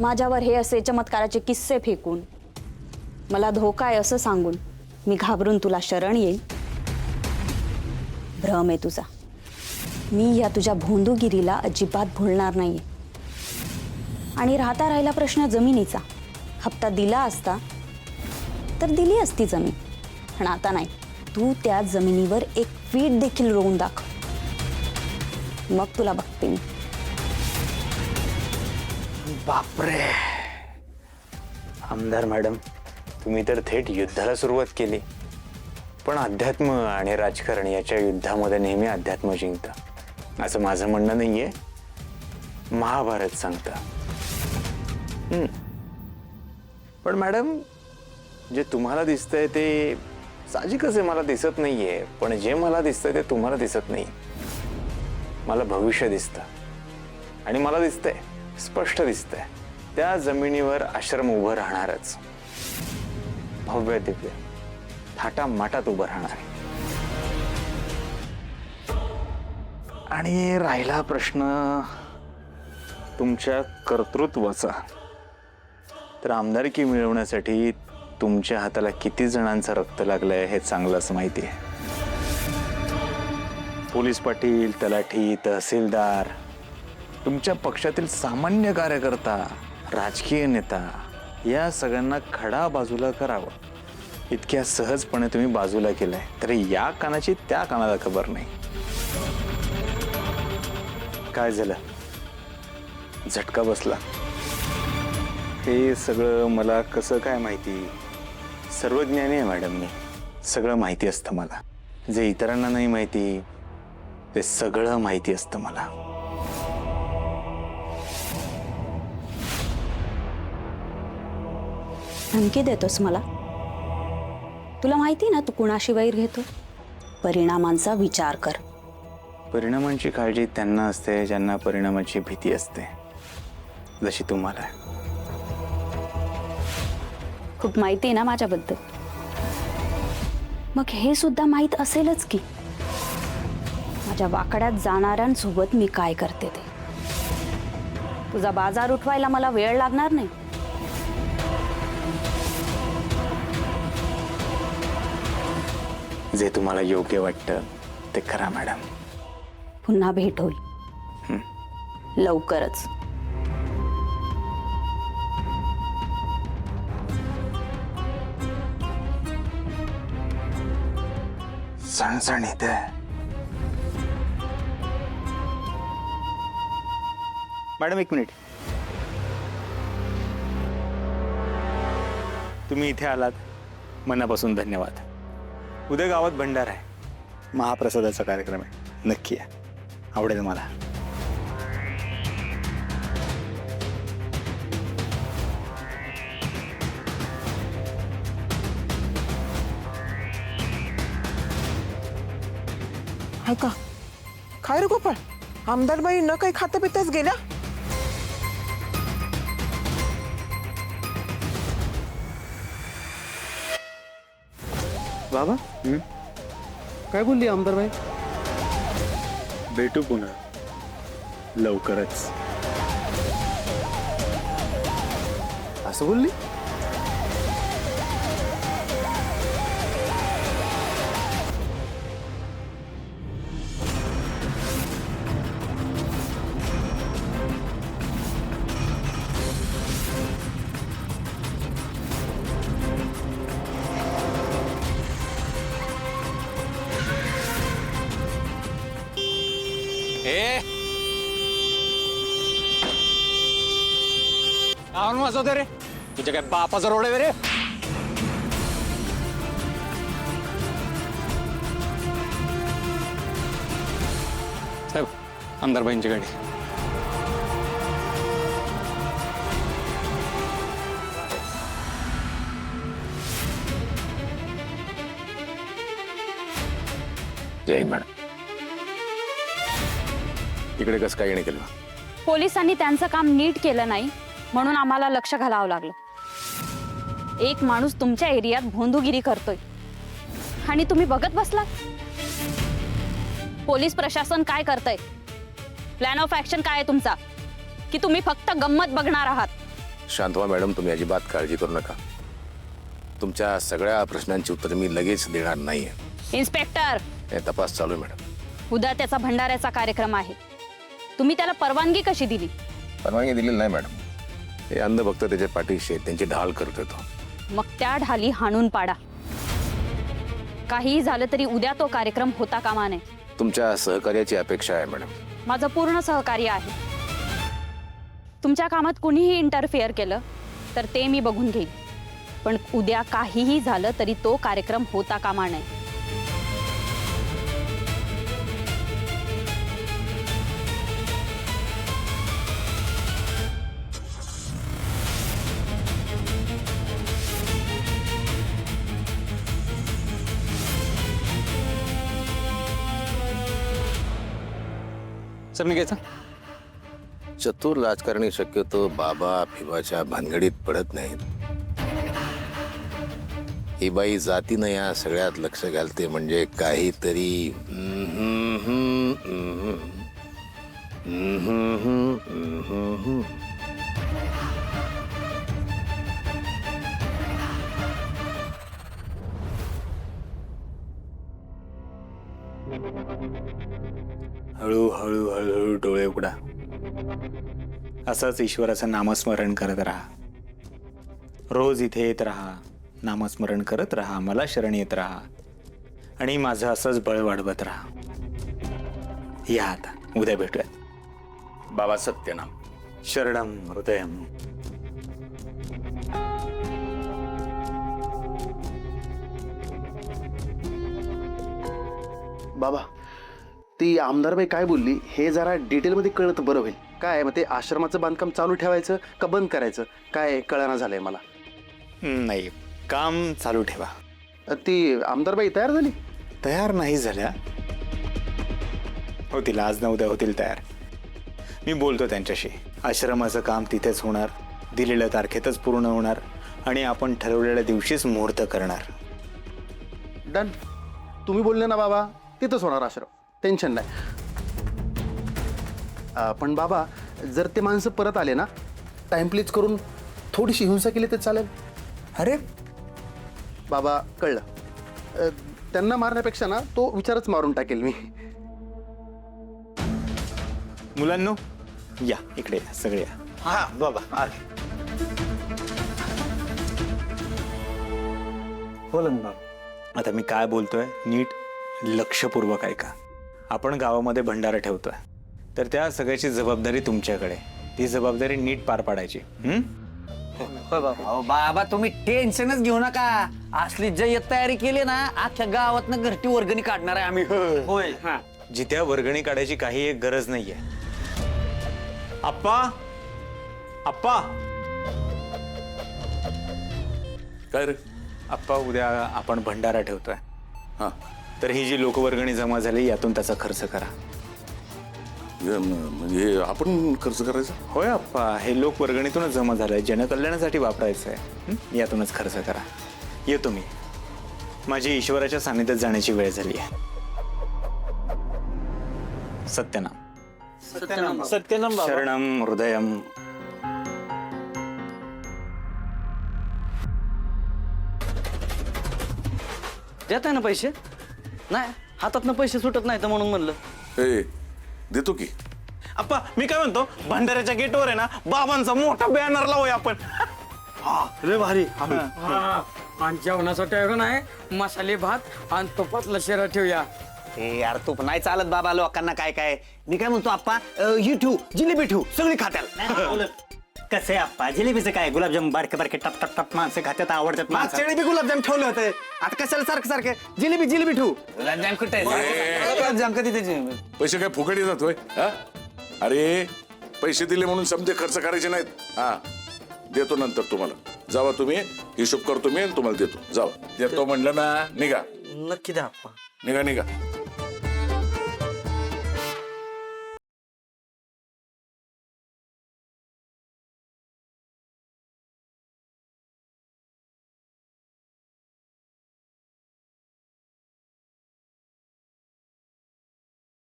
माझ्यावर हे असे चमत्काराचे किस्से फेकून मला धोका आहे असं सांगून मी घाबरून तुला शरण येईन? भ्रम आहे तुझा. मी या तुझ्या भोंदूगिरीला अजिबात भुलणार नाहीये. आणि राहिला प्रश्न जमिनीचा. हप्ता दिला असता तर दिली असती जमीन, पण आता नाही. तू त्या जमिनीवर एक वीट देखील रोवून दाखव, मग तुला बघते मी. बापरे, आमदार मॅडम, तुम्ही तर थेट युद्धाला सुरुवात केली. पण अध्यात्म आणि राजकारण याच्या युद्धामध्ये नेहमी अध्यात्म जिंकतं असं माझं म्हणणं नाहीये, महाभारत सांगतं. पण मॅडम, जे तुम्हाला दिसतंय ते साहजिकच आहे, मला दिसत नाहीये. पण जे मला दिसतंय ते तुम्हाला दिसत नाही. मला भविष्य दिसतं आणि मला दिसतंय, स्पष्ट दिसतंय, त्या जमिनीवर आश्रम उभं राहणारच. भव्य दिव्य थाटामाटात उभं राहणार. आणि राहिला प्रश्न तुमच्या कर्तृत्वाचा, तर आमदारकी मिळवण्यासाठी तुमच्या हाताला किती जणांचं रक्त लागलंय हे चांगलंच माहिती आहे. पोलीस पाटील, तलाठी, तहसीलदार, तुमच्या पक्षातील सामान्य कार्यकर्ता, राजकीय नेता, या सगळ्यांना खडा बाजूला करावं इतक्या सहजपणे तुम्ही बाजूला केलाय, तरी या कानाची त्या कानाला खबर नाही. काय झालं? झटका बसला? हे सगळं मला कसं काय माहिती? सर्वज्ञानी आहे मॅडम मी. सगळं माहिती असतं मला. जे इतरांना नाही माहिती ते सगळं माहिती असतं मला. धमकी देतोस मला? तुला माहिती ना तू कुणाशी वैर घेतो? परिणामांचा विचार कर. परिणामांची काळजी त्यांना असते ज्यांना परिणामाची भीती असते, जशी तुम्हाला. खूप माहिती आहे ना माझ्याबद्दल. मग हे सुद्धा माहित असेलच की माझ्या वाकड्यात जाणाऱ्यांसोबत मी काय करते ते. तुझा बाजार उठवायला मला वेळ लागणार नाही. जे तुम्हाला योग्य वाटतं ते करा मॅडम. पुन्हा भेट होईल लवकरच. सणसणीत आहे. मॅडम, एक मिनिट. तुम्ही इथे आलात, मनापासून धन्यवाद. उद्या गावात भंडारा आहे, महाप्रसादाचा कार्यक्रम आहे. नक्की आहे, आवडेल मला. का काय रे गोपाळ, आमदारबाई न काही खाता पिताच गेल्या? बाबा, काय बोलली आमदारबाई? भेटू पुन्हा लवकरच, असं बोलली? वाजवते रे, तुझ्या काय बापाचा रोड आहे रे? साहेब, आमदारबाईंची गाडी. जय मॅडम. इकडे कसं काय येणे केलं? पोलिसांनी त्यांचं काम नीट केलं नाही म्हणून आम्हाला लक्ष घालावं लागलं. एक माणूस तुमच्या एरियात भोंदूगिरी करतोय आणि तुम्ही बघत बसलात. पोलीस प्रशासन काय करतंय? प्लॅन ऑफ ऍक्शन काय आहे तुमचा? की तुम्ही फक्त गंमत बघणार आहात? शांत व्हा मॅडम, तुम्ही अजिबात काळजी करू नका. तुमच्या सगळ्या प्रश्नांची उत्तर मी लगेच देणार नाहीये. इन्स्पेक्टर, हे तपास चालू आहे मॅडम. उद्या त्याचा भंडाऱ्याचा कार्यक्रम आहे. तुम्ही त्याला परवानगी कशी दिली? परवानगी दिलेली नाही मॅडम. हे अंधभक्त त्याच्या पाठीशी आहेत, त्यांची ढाल करतोय तो. मग त्या ढाली हाणून पाडा. काहीही झालं तरी उद्या तो कार्यक्रम होता कामा नये. तुमच्या सहकार्याची अपेक्षा आहे मॅडम. माझं पूर्ण सहकार्य आहे. तुमच्या कामात कुणीही इंटरफिअर केलं तर ते मी बघून घेईन, पण उद्या काहीही झालं तरी तो कार्यक्रम होता कामा नये. सर निघायचं? चतुर राजकारणी शक्यतो बाबा फिबाच्या भानगडीत पडत नाहीत. ही बाई जातीनं या सगळ्यात लक्ष घालते म्हणजे काहीतरी हळूहळू हळूहळू डोळे उघडा. असंच ईश्वराचं नामस्मरण करत राहा. रोज इथे येत राहा, नामस्मरण करत राहा, मला शरण येत राहा आणि माझं असंच बळ वाढवत राहा. या आता, उद्या भेटूयात. बाबा सत्यनाम. शरणम हृदयम. बाबा, ती आमदारबाई काय बोलली हे जरा डिटेलमध्ये कळलं तर बरं होईल. काय मग ते आश्रमाचं बांधकाम चालू ठेवायचं का बंद करायचं काय कळना झालंय मला. नाही, काम चालू ठेवा. ती आमदारबाई तयार झाली? तयार नाही झाल्या, होतील आज ना उद्या होतील तयार. मी बोलतो त्यांच्याशी. आश्रमाचं काम तिथेच होणार, दिलेल्या तारखेतच पूर्ण होणार आणि आपण ठरवलेल्या दिवशीच मुहूर्त करणार. डन. तुम्ही बोलले ना बाबा, तिथंच होणार आश्रम, टेन्शन नाही. पण बाबा, जर ते माणसं परत आले ना, टाइम प्लीज करून थोडीशी हिंसा केली तर चालेल? अरे बाबा कळलं. त्यांना मारण्यापेक्षा ना तो विचारच मारून टाकेल मी. मुलांनो, या इकडे या, सगळे या. हा बाबा आले. बोला ना बाबा. आता मी काय बोलतोय नीट लक्षपूर्वक ऐका. आपण गावामध्ये भंडारा ठेवतोय, तर त्या सगळ्याची जबाबदारी तुमच्याकडे. ती जबाबदारी नीट पार पाडायची. अहो बाबा, तुम्ही टेन्शनच घेऊ नका. असली जय्यत तयारी केली ना, अख्ख्या गावातनं घरटी वर्गणी काढणार आहे आम्ही. होय. जिथ्या वर्गणी काढायची काही एक गरज नाहीये. आप्पा, आप्पा, काय रे? आप्पा, उद्या आपण भंडारा ठेवतोय. हा, तर ही जी लोकवर्गणी जमा झाली यातून त्याचा खर्च करा. म्हणजे आपण खर्च करायचा? होय आप्पा, हे लोकवर्गणीतूनच जमा झालंय, जनकल्याणासाठी वापरायचं आहे. यातूनच खर्च करा. येतो मी. माझी ईश्वराच्या सानिध्यात जाण्याची वेळ झाली आहे. सत्यनाम. सत्यनाम बाबा. शरणम हृदयम. देत आहे ना पैसे? नाही, हातातनं पैसे सुटत नाही तर म्हणून म्हणलं. ए, देतो की. आप्पा, मी काय म्हणतो, भंडाऱ्याच्या गेटवर आहे ना बाबांचा मोठा बॅनर लावूया आपण. लय भारी. आणि जेवणासाठी आहे का नाही, मसाले भात आणि तुपातला शिरा ठेवूया. ए यार, तूप नाही चालत बाबा लोकांना. काय काय मी काय म्हणतो आप्पा, ही ठेवू, जिलेबी ठेवू, सगळी खात्याला. कसे आप्पा, जिलेबीचं काय, गुलाबजाम बारके बारके टप टप टप माणसं खात्यात, आवडतात माणसं. मागच्या बी गुलाबजाम ठेवले होते, आता कशाला सारखं सारखं जिलेबी जिलेबी ठेवू. गुलाबजाम कुठे? गुलाबजाम कधी त्याचे? पैसे काय फुकट येतात होय? हा? अरे, पैसे दिले म्हणून समजे खर्च करायचे नाहीत. हा, देतो नंतर तुम्हाला. जावा तुम्ही, हिशोब करतो मी आणि तुम्हाला देतो. जावा. देतो म्हणलं ना, निघा. नक्की द्या आप्पा. निघा निघा.